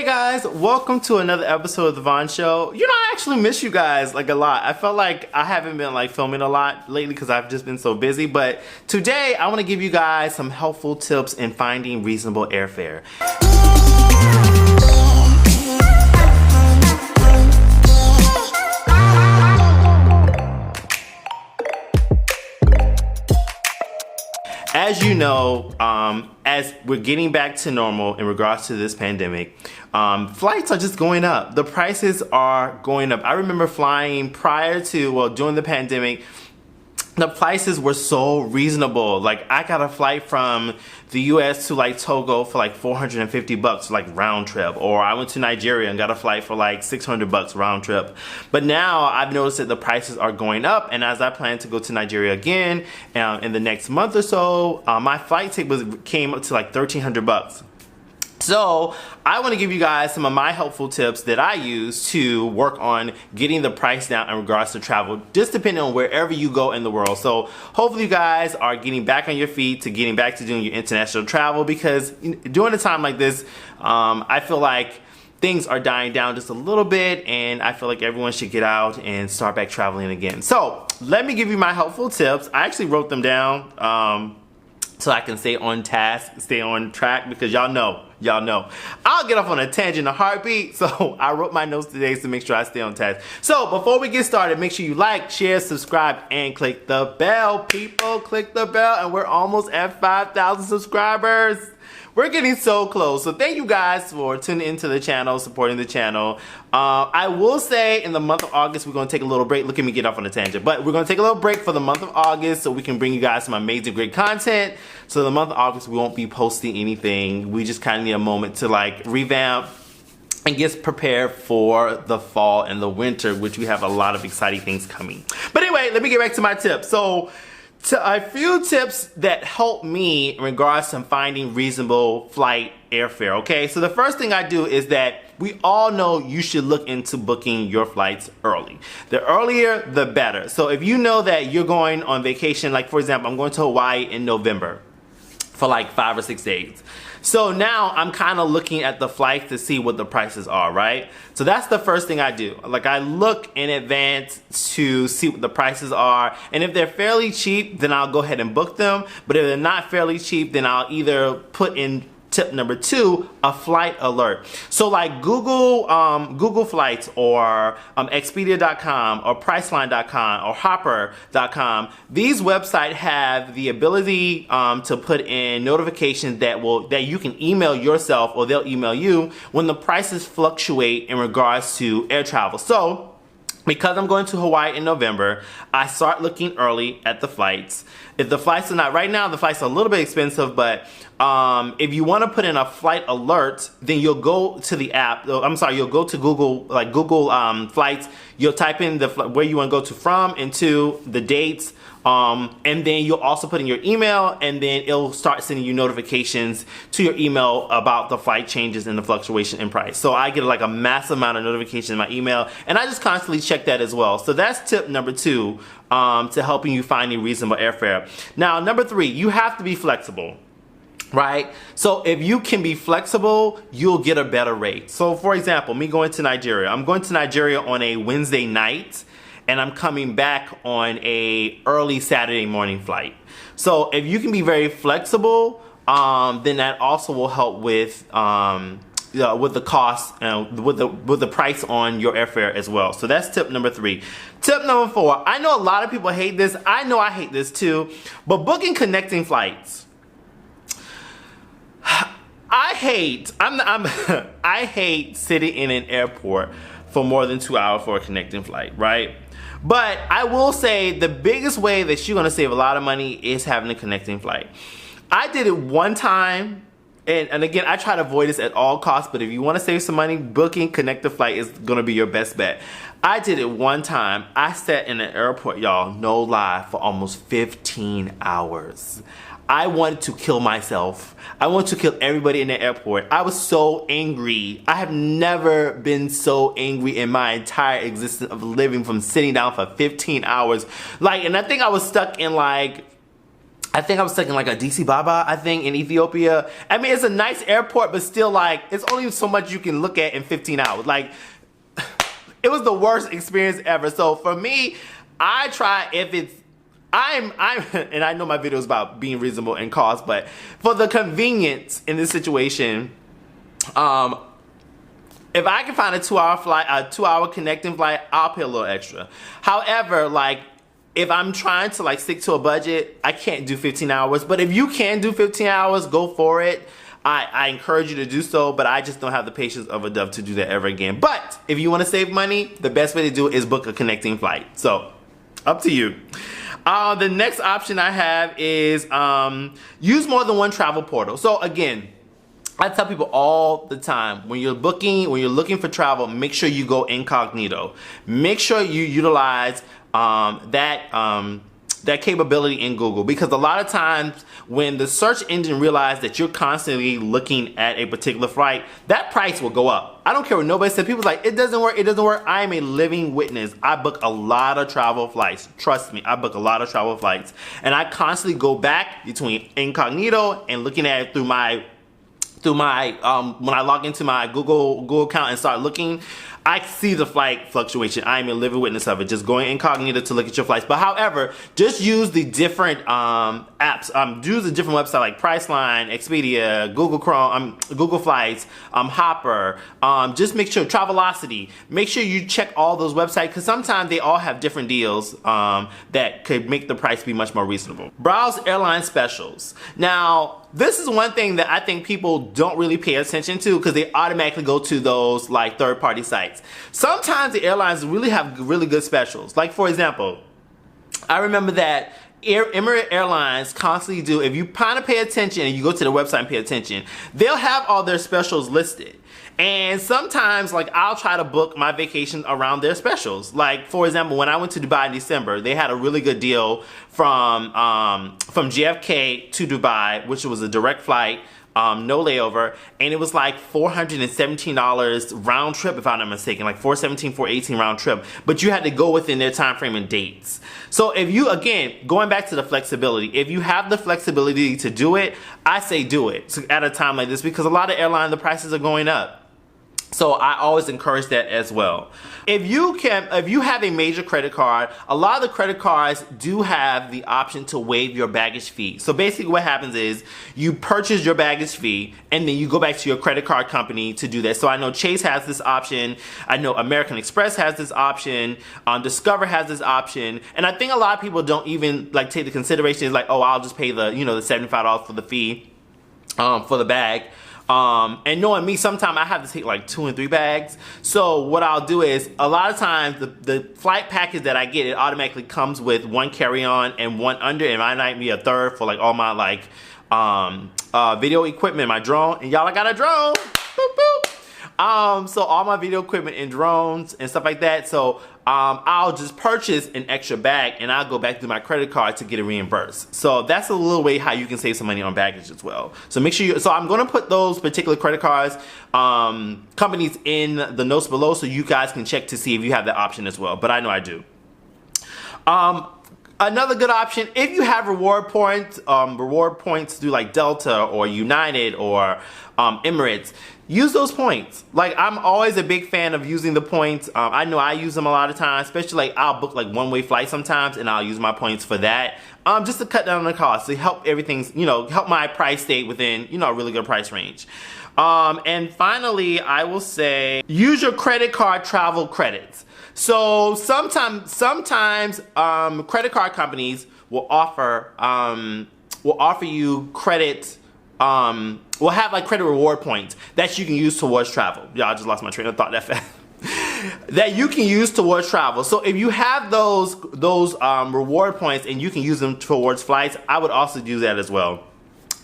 Hey guys, welcome to another episode of the Vaugh Show. You know, I actually miss you guys like a lot. I felt like I haven't been like filming a lot lately because I've just been so busy. But today I want to give you guys some helpful tips in finding reasonable airfare. As you know, as we're getting back to normal in regards to this pandemic, flights are just going up. The prices are going up. I remember flying during the pandemic, the prices were so reasonable. Like, I got a flight from the US to like Togo for like $450 like round trip, or I went to Nigeria and got a flight for like $600 round trip. But now I've noticed that the prices are going up, and as I plan to go to Nigeria again in the next month or so, my flight ticket came up to like $1,300. So I want to give you guys some of my helpful tips that I use to work on getting the price down in regards to travel, just depending on wherever you go in the world. So hopefully you guys are getting back on your feet to getting back to doing your international travel, because during a time like this, I feel like things are dying down just a little bit, and I feel like everyone should get out and start back traveling again. So let me give you my helpful tips. I actually wrote them down so I can stay on task, stay on track, because y'all know, I'll get off on a tangent in a heartbeat. So I wrote my notes today to make sure I stay on task. So before we get started, make sure you like, share, subscribe, and click the bell. People, click the bell, and we're almost at 5,000 subscribers. We're getting so close. So thank you guys for tuning into the channel, supporting the channel. I will say in the month of August, we're going to take a little break. Look at me get off on a tangent. But we're going to take a little break for the month of August so we can bring you guys some amazing, great content. So the month of August, we won't be posting anything. We just kind of need a moment to like revamp and get prepared for the fall and the winter, which we have a lot of exciting things coming. But anyway, let me get back to my tips. So a few tips that help me in regards to finding reasonable flight airfare, okay? So the first thing I do is that we all know you should look into booking your flights early. The earlier, the better. So if you know that you're going on vacation, like for example, I'm going to Hawaii in November for like 5 or 6 days. So now I'm kind of looking at the flights to see what the prices are, right? So that's the first thing I do. Like, I look in advance to see what the prices are. And if they're fairly cheap, then I'll go ahead and book them. But if they're not fairly cheap, then I'll either put in tip number 2, a flight alert. So like Google Flights or Expedia.com or Priceline.com or Hopper.com, these websites have the ability to put in notifications that you can email yourself, or they'll email you when the prices fluctuate in regards to air travel. So because I'm going to Hawaii in November, I start looking early at the flights. If the flights are not, right now the flights are a little bit expensive, but if you want to put in a flight alert, then you'll go to the app. You'll go to Google, like Google Flights. You'll type in where you want to go to from, into the dates, and then you'll also put in your email, and then it'll start sending you notifications to your email about the flight changes and the fluctuation in price. So I get like a massive amount of notifications in my email, and I just constantly check that as well. So that's tip number 2 to helping you finding reasonable airfare. Now, number 3, you have to be flexible. Right? So if you can be flexible, you'll get a better rate. So for example, me going to Nigeria. I'm going to Nigeria on a Wednesday night, and I'm coming back on a early Saturday morning flight. So if you can be very flexible, then that also will help with the cost, with the price on your airfare as well. So that's tip number 3. Tip number 4. I know a lot of people hate this. I know I hate this too. But booking connecting flights. I hate sitting in an airport for more than 2 hours for a connecting flight, right? But I will say the biggest way that you're gonna save a lot of money is having a connecting flight. I did it one time, and again, I try to avoid this at all costs, but if you wanna save some money, booking connecting flight is gonna be your best bet. I did it one time. I sat in an airport, y'all, no lie, for almost 15 hours. I wanted to kill myself. I wanted to kill everybody in the airport. I was so angry. I have never been so angry in my entire existence of living, from sitting down for 15 hours. Like, and I think I was stuck in like I think I was taking like a DC Baba, I think, in Ethiopia. I mean, it's a nice airport, but still, like, it's only so much you can look at in 15 hours. Like, it was the worst experience ever. So for me, I try, if it's, and I know my video is about being reasonable in cost, but for the convenience in this situation, if I can find a 2-hour flight, a 2-hour connecting flight, I'll pay a little extra. However, like, if I'm trying to like stick to a budget, I can't do 15 hours. But if you can do 15 hours, go for it. I encourage you to do so, but I just don't have the patience of a dove to do that ever again. But if you want to save money, the best way to do it is book a connecting flight. So, up to you. The next option I have is use more than one travel portal. So again, I tell people all the time, when you're looking for travel, make sure you go incognito. Make sure you utilize that capability in Google, because a lot of times when the search engine realizes that you're constantly looking at a particular flight, that price will go up. I don't care what nobody says. People's like, it doesn't work, it doesn't work. I am a living witness. I book a lot of travel flights. Trust me, I book a lot of travel flights. And I constantly go back between incognito and looking at it through my when I log into my Google account and start looking, I see the flight fluctuation. I am a living witness of it. Just going incognito to look at your flights. But however, just use the different apps. Use a different website like Priceline, Expedia, Google Chrome, Google Flights, Hopper. Just make sure, Travelocity. Make sure you check all those websites, because sometimes they all have different deals that could make the price be much more reasonable. Browse airline specials. Now, this is one thing that I think people don't really pay attention to, because they automatically go to those like third-party sites. Sometimes the airlines really have really good specials. Like, for example, I remember that Emirates Airlines constantly do, if you kind of pay attention and you go to the website and pay attention, they'll have all their specials listed. And sometimes, like, I'll try to book my vacation around their specials. Like, for example, when I went to Dubai in December, they had a really good deal from JFK to Dubai, which was a direct flight, no layover, and it was like $417 round trip, if I'm not mistaken, like $417, $418 round trip. But you had to go within their time frame and dates. So if you, again, going back to the flexibility, if you have the flexibility to do it, I say do it at a time like this, because a lot of airlines, the prices are going up. So I always encourage that as well. If you have a major credit card, a lot of the credit cards do have the option to waive your baggage fee. So basically what happens is you purchase your baggage fee and then you go back to your credit card company to do that. So I know Chase has this option. I know American Express has this option. Discover has this option. And I think a lot of people don't even like take the consideration is like, oh, I'll just pay the, the $75 for the fee for the bag. And knowing me, sometimes I have to take like 2 and 3 bags. So what I'll do is, a lot of times the flight package that I get, it automatically comes with 1 carry-on and 1 under, and I might be a third for like all my like video equipment, my drone. And y'all, I got a drone. Boop, boop. So all my video equipment and drones and stuff like that. So I'll just purchase an extra bag and I'll go back through my credit card to get it reimbursed. So that's a little way how you can save some money on baggage as well. So make sure so I'm going to put those particular credit cards, companies in the notes below, so you guys can check to see if you have that option as well. But I know I do. Another good option, if you have reward points through like Delta or United or Emirates, use those points. Like, I'm always a big fan of using the points. I know I use them a lot of times, especially like I'll book like one-way flights sometimes and I'll use my points for that. Just to cut down on the cost, to help everything, help my price stay within, a really good price range. And finally, I will say, use your credit card travel credits. So sometimes credit card companies will offer you credit, will have like credit reward points that you can use towards travel. Y'all, I just lost my train of thought that fast. That you can use towards travel. So if you have those reward points and you can use them towards flights, I would also do that as well.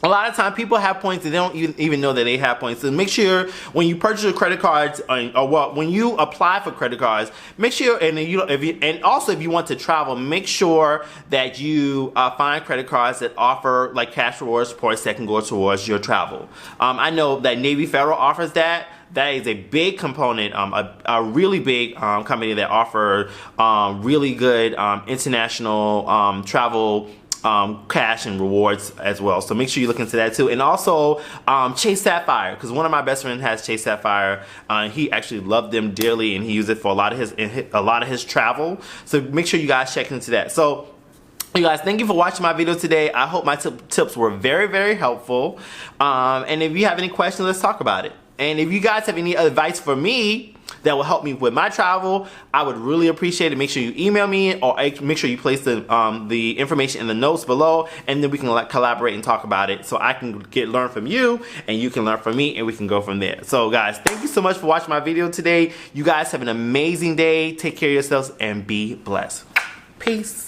A lot of times people have points and they don't even know that they have points. So make sure when you purchase your credit cards, when you apply for credit cards, make sure, and also if you want to travel, make sure that you find credit cards that offer like cash rewards points that can go towards your travel. I know that Navy Federal offers that. That is a big component, a really big company that offer really good international travel cash and rewards as well. So make sure you look into that too. And also Chase Sapphire, because one of my best friends has Chase Sapphire. He actually loved them dearly, and he used it for a lot of his travel. So make sure you guys check into that. So you guys, thank you for watching my video today. I hope my tips were very helpful. And if you have any questions, let's talk about it. And if you guys have any advice for me that will help me with my travel, I would really appreciate it. Make sure you email me, or make sure you place the information in the notes below, and then we can collaborate and talk about it, so I can learn from you and you can learn from me, and we can go from there. So guys, thank you so much for watching my video today. You guys have an amazing day. Take care of yourselves and be blessed. Peace.